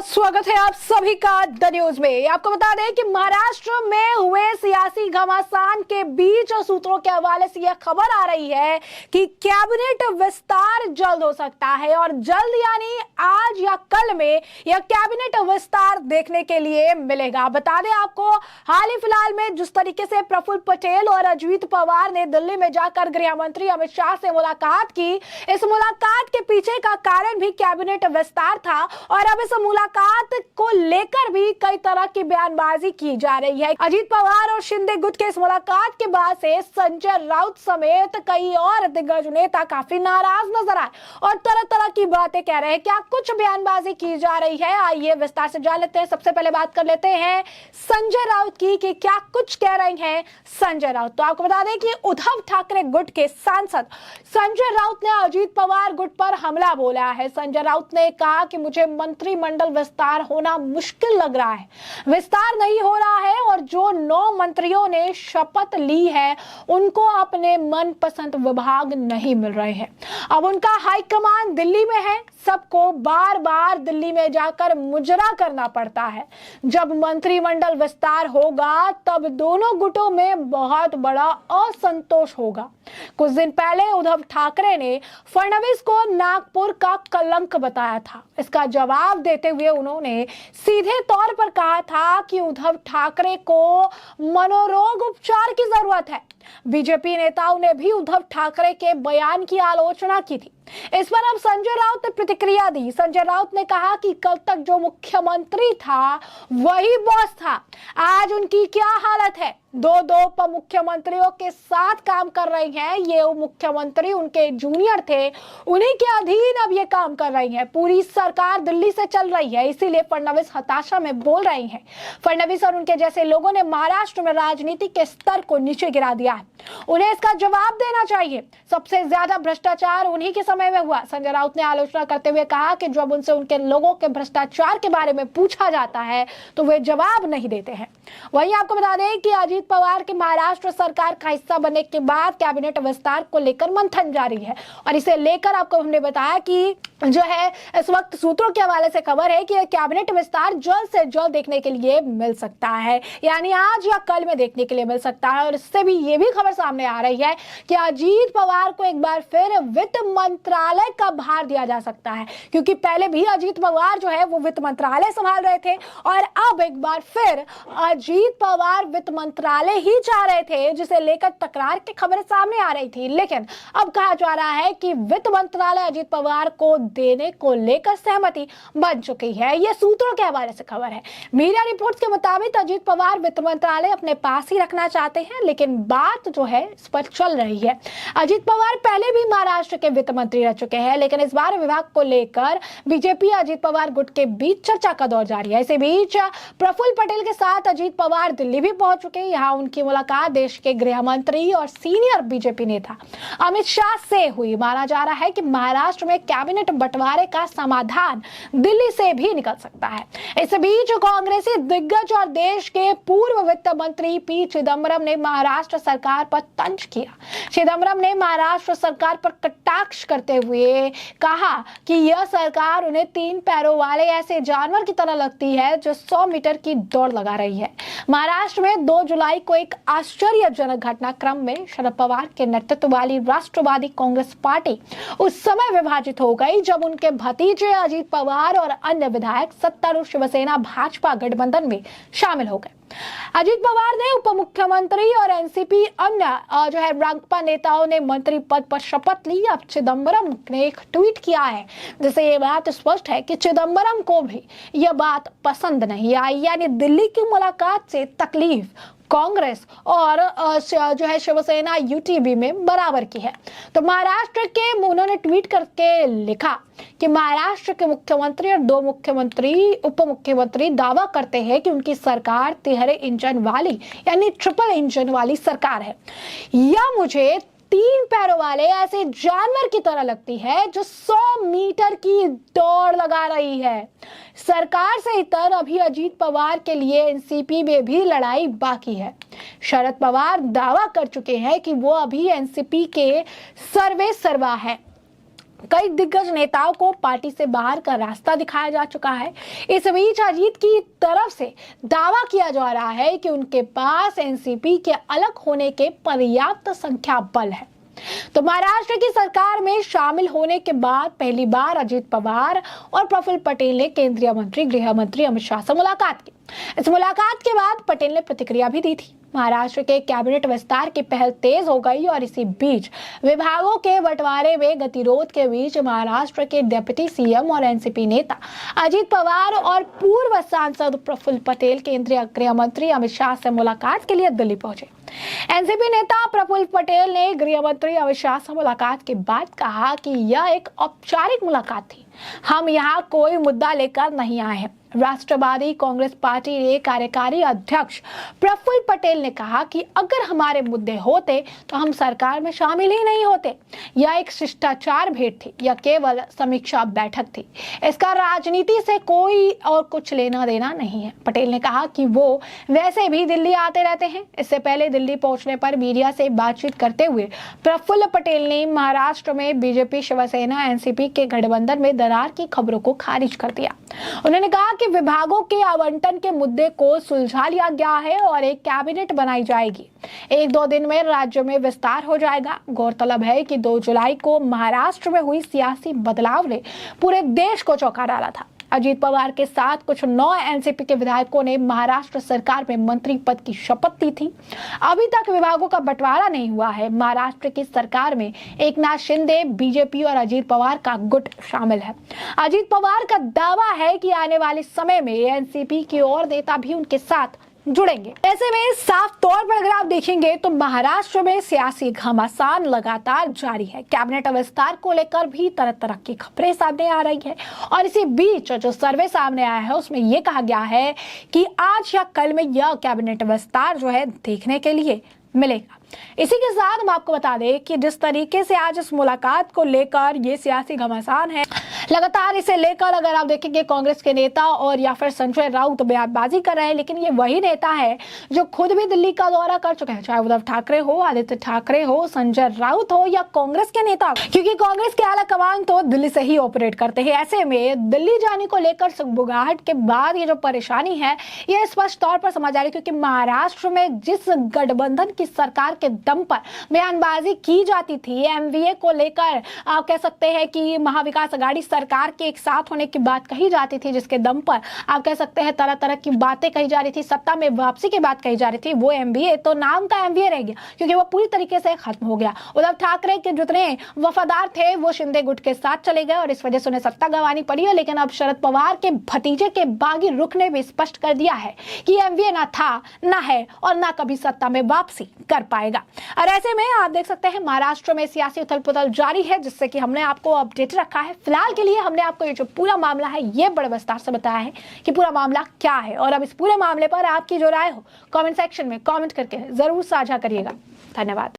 स्वागत है आप सभी का द न्यूज में। आपको बता दें कि महाराष्ट्र में हुए सियासी घमासान के बीच सूत्रों के हवाले से यह खबर आ रही है कि कैबिनेट विस्तार जल्द हो सकता है और जल्द यानी आज या कल में यह कैबिनेट विस्तार देखने के लिए मिलेगा। बता दें आपको, हाल ही फिलहाल में जिस तरीके से प्रफुल्ल पटेल और अजीत पवार ने दिल्ली में जाकर गृह मंत्री अमित शाह से मुलाकात की, इस मुलाकात के पीछे का कारण भी कैबिनेट विस्तार था और अब इस मुलाकात को लेकर भी कई तरह की बयानबाजी की जा रही है। अजीत पवार और शिंदे गुट के इस मुलाकात के बाद से संजय राउत समेत कई और दिग्गज नेता काफी नाराज नजर आए और तरह तरह की बातें कह रहे हैं। क्या कुछ बयानबाजी की जा रही है, आइए विस्तार से जान लेते हैं। सबसे पहले बात कर लेते हैं संजय राउत की कि क्या कुछ कह रहे हैं संजय राउत। तो आपको बता दें कि उद्धव ठाकरे गुट के सांसद संजय राउत ने अजीत पवार गुट पर हमला बोला है। संजय राउत ने कहा कि मुझे मंत्रिमंडल विस्तार होना मुश्किल लग रहा है, विस्तार नहीं हो रहा है और जो 9 मंत्रियों ने शपथ ली है उनको अपने मनपसंद विभाग नहीं मिल रहे हैं। अब उनका हाईकमान दिल्ली में है, सबको बार बार दिल्ली में जाकर मुजरा करना पड़ता है। जब मंत्रिमंडल विस्तार होगा तब दोनों गुटों में बहुत बड़ा असंतोष होगा। कुछ दिन पहले उद्धव ठाकरे ने फडणवीस को नागपुर का कलंक बताया था। इसका जवाब देते हुए उन्होंने सीधे तौर पर कहा था कि उद्धव ठाकरे को मनोरोग उपचार की जरूरत है। बीजेपी नेताओं ने भी उद्धव ठाकरे के बयान की आलोचना की थी। इस पर अब संजय राउत ने प्रतिक्रिया दी। संजय राउत ने कहा कि कल तक जो मुख्यमंत्री था वही बॉस था, आज उनकी क्या हालत है। दो उप मुख्यमंत्रियों के साथ काम कर रही हैं, ये उप मुख्यमंत्री उनके जूनियर थे, उन्हीं के अधीन अब ये काम कर रही हैं। पूरी सरकार दिल्ली से चल रही है, इसीलिए फडणवीस हताशा में बोल रही हैं। फडणवीस और उनके जैसे लोगों ने महाराष्ट्र में राजनीति के स्तर को नीचे गिरा दिया है, उन्हें इसका जवाब देना चाहिए। सबसे ज्यादा भ्रष्टाचार उन्हीं के समय में हुआ। संजय राउत ने आलोचना करते हुए कहा कि जब उनसे उनके लोगों के भ्रष्टाचार के बारे में पूछा जाता है तो वे जवाब नहीं देते हैं। वहीं आपको बता दें कि अजीत पवार के महाराष्ट्र सरकार का हिस्सा बनने के बाद कैबिनेट विस्तार को लेकर मंथन जारी है और इसे लेकर आपको हमने बताया कि जो है इस वक्त सूत्रों के हवाले से खबर है कि कैबिनेट विस्तार जल्द से जल्द देखने के लिए मिल सकता है, यानी आज या कल में देखने के लिए मिल सकता है। और इससे भी ये भी खबर सामने आ रही है कि अजीत पवार को एक बार फिर वित्त मंत्रालय का भार दिया जा सकता है, क्योंकि पहले भी अजीत पवार जो है वो वित्त मंत्रालय संभाल रहे थे और अब एक बार फिर अजीत पवार वित्त मंत्रालय ही चाह रहे थे, जिसे लेकर तकरार की खबरें सामने आ रही थी। लेकिन अब कहा जा रहा है कि वित्त मंत्रालय अजीत पवार को देने को लेकर सहमति बन चुकी है। यह सूत्रों के हवाले से खबर है। मीडिया रिपोर्ट्स के मुताबिक अजीत पवार वित्त मंत्रालय अपने पास ही रखना चाहते हैं, लेकिन बात जो है इस पर चल रही है। अजीत पवार पहले भी महाराष्ट्र के वित्त मंत्री रह चुके हैं, लेकिन इस बार विभाग को लेकर बीजेपी अजीत पवार गुट के बीच चर्चा का दौर जारी है। इसी बीच प्रफुल्ल पटेल के साथ अजीत पवार दिल्ली भी पहुंच चुके हैं। यहाँ उनकी मुलाकात देश के गृह मंत्री और सीनियर बीजेपी नेता अमित शाह से हुई। माना जा रहा है कि महाराष्ट्र में कैबिनेट बंटवारे का समाधान दिल्ली से भी निकल सकता है। इस बीच कांग्रेसी दिग्गज और देश के पूर्व वित्त मंत्री पी चिदम्बरम ने महाराष्ट्र सरकार पर तंज किया। चिदम्बरम ने महाराष्ट्र सरकार पर कटाक्ष करते हुए कहा कि यह सरकार उन्हें 3 पैरों वाले ऐसे जानवर की तरह लगती है जो 100 मीटर की दौड़ लगा रही है। महाराष्ट्र में 2 जुलाई को एक आश्चर्यजनक घटनाक्रम में शरद पवार के नेतृत्व वाली राष्ट्रवादी कांग्रेस पार्टी उस समय विभाजित हो गई जब उनके भतीजे अजीत पवार और अन्य विधायक सत्तारूढ़ शिवसेना भाजपा गठबंधन में शामिल हो गए। अजीत पवार ने उप मुख्यमंत्री और एनसीपी अन्य जो है रांगपा नेताओं ने मंत्री पद पर शपथ ली। अब चिदम्बरम ने एक ट्वीट किया है जिससे ये बात स्पष्ट है कि चिदम्बरम को भी यह बात पसंद नहीं आई, यानी दिल्ली की मुलाकात से तकलीफ कांग्रेस और जो है शिवसेना यूटीबी में बराबर की है। तो महाराष्ट्र के उन्होंने ट्वीट करके लिखा कि महाराष्ट्र के मुख्यमंत्री और 2 मुख्यमंत्री उप मुख्यमंत्री दावा करते हैं कि उनकी सरकार तिहरे इंजन वाली यानी ट्रिपल इंजन वाली सरकार है। यह मुझे 3 पैरों वाले ऐसे जानवर की तरह लगती है जो 100 मीटर की दौड़ लगा रही है। सरकार से इतर अभी अजीत पवार के लिए एनसीपी में भी लड़ाई बाकी है। शरद पवार दावा कर चुके हैं कि वो अभी एनसीपी के सर्वे सर्वा है। कई दिग्गज नेताओं को पार्टी से बाहर का रास्ता दिखाया जा चुका है। इस बीच अजीत की तरफ से दावा किया जा रहा है कि उनके पास एनसीपी के अलग होने के पर्याप्त संख्या बल है। तो महाराष्ट्र की सरकार में शामिल होने के बाद पहली बार अजीत पवार और प्रफुल्ल पटेल ने केंद्रीय मंत्री गृह मंत्री अमित शाह से मुलाकात की। इस मुलाकात के बाद पटेल ने प्रतिक्रिया भी दी थी। महाराष्ट्र के कैबिनेट विस्तार की पहल तेज हो गई और इसी बीच विभागों के बंटवारे में गतिरोध के बीच महाराष्ट्र के डिप्टी सीएम और एनसीपी नेता अजीत पवार और पूर्व सांसद प्रफुल्ल पटेल केंद्रीय गृह मंत्री अमित शाह से मुलाकात के लिए दिल्ली पहुंचे। एनसीपी नेता प्रफुल्ल पटेल ने गृह मंत्री अमित शाह से मुलाकात के बाद कहा कि यह एक औपचारिक मुलाकात थी, हम यहाँ कोई मुद्दा लेकर नहीं आए हैं। राष्ट्रवादी कांग्रेस पार्टी के कार्यकारी अध्यक्ष प्रफुल्ल पटेल ने कहा कि अगर हमारे मुद्दे होते तो हम सरकार में शामिल ही नहीं होते। यह एक शिष्टाचार भेंट थी, यह केवल समीक्षा बैठक थी, इसका राजनीति से कोई और कुछ लेना देना नहीं है। पटेल ने कहा कि वो वैसे भी दिल्ली आते रहते हैं। इससे पहले दिल्ली पहुंचने पर मीडिया से बातचीत करते हुए प्रफुल्ल पटेल ने महाराष्ट्र में बीजेपी शिवसेना एनसीपी के गठबंधन में दरार की खबरों को खारिज कर दिया। उन्होंने कहा कि विभागों के आवंटन के मुद्दे को सुलझा लिया गया है और एक कैबिनेट बनाई जाएगी। 1-2 दिन में राज्य में विस्तार हो जाएगा। गौरतलब है कि 2 जुलाई को महाराष्ट्र में हुई सियासी बदलाव ने पूरे देश को चौंका डाला था। अजीत पवार के साथ कुछ 9 एनसीपी के विधायकों ने महाराष्ट्र सरकार में मंत्री पद की शपथ ली थी। अभी तक विभागों का बंटवारा नहीं हुआ है। महाराष्ट्र की सरकार में एकनाथ शिंदे, बीजेपी और अजीत पवार का गुट शामिल है। अजीत पवार का दावा है कि आने वाले समय में एनसीपी की और नेता भी उनके साथ जुड़ेंगे। ऐसे में साफ तौर पर अगर आप देखेंगे तो महाराष्ट्र में सियासी घमासान लगातार जारी है। कैबिनेट विस्तार को लेकर भी तरह तरह की खबरें सामने आ रही है और इसी बीच जो सर्वे सामने आया है उसमें यह कहा गया है कि आज या कल में यह कैबिनेट विस्तार जो है देखने के लिए मिलेगा। इसी के साथ हम आपको बता दें कि जिस तरीके से आज इस मुलाकात को लेकर ये सियासी घमासान है, लगातार इसे लेकर अगर आप देखेंगे कांग्रेस के नेता और या फिर संजय राउत बयानबाजी कर रहे हैं, लेकिन ये वही नेता है जो खुद भी दिल्ली का दौरा कर चुके हैं, चाहे उद्धव ठाकरे हो, आदित्य ठाकरे हो, संजय राउत हो या कांग्रेस के नेता, क्योंकि कांग्रेस के आला कमान तो दिल्ली से ही ऑपरेट करते हैं। ऐसे में दिल्ली जाने को लेकर सुगबुगाहट के बाद ये जो परेशानी है ये स्पष्ट तौर पर समझ आ रही है, क्योंकि महाराष्ट्र में जिस गठबंधन की सरकार के दम पर बयानबाजी की जाती थी, एमवीए को लेकर आप कह सकते हैं कि महाविकास अघाड़ी सरकार के एक साथ होने की बात कही जाती थी, जिसके दम पर आप कह सकते हैं तरह तरह की बातें कही जा रही थी, सत्ता में वापसी की बात कही जा रही थी, वो एमवीए तो नाम का एमवीए रह गया क्योंकि वो पूरी तरीके से खत्म हो गया। उद्धव ठाकरे के जितने वफादार थे वो शिंदे गुट के साथ चले गए और इस वजह से उन्हें सत्ता गंवानी पड़ी है। लेकिन अब शरद पवार के भतीजे के बागी रुख ने भी स्पष्ट कर दिया है कि एमवीए ना था, ना है और ना कभी सत्ता में वापसी कर पाएगा। और ऐसे में आप देख सकते हैं महाराष्ट्र में सियासी उथल पुथल जारी है, जिससे कि हमने आपको अपडेट रखा है। फिलहाल के लिए हमने आपको ये जो पूरा मामला है ये बड़े विस्तार से बताया है कि पूरा मामला क्या है। और अब इस पूरे मामले पर आपकी जो राय हो कमेंट सेक्शन में कमेंट करके जरूर साझा करिएगा। धन्यवाद।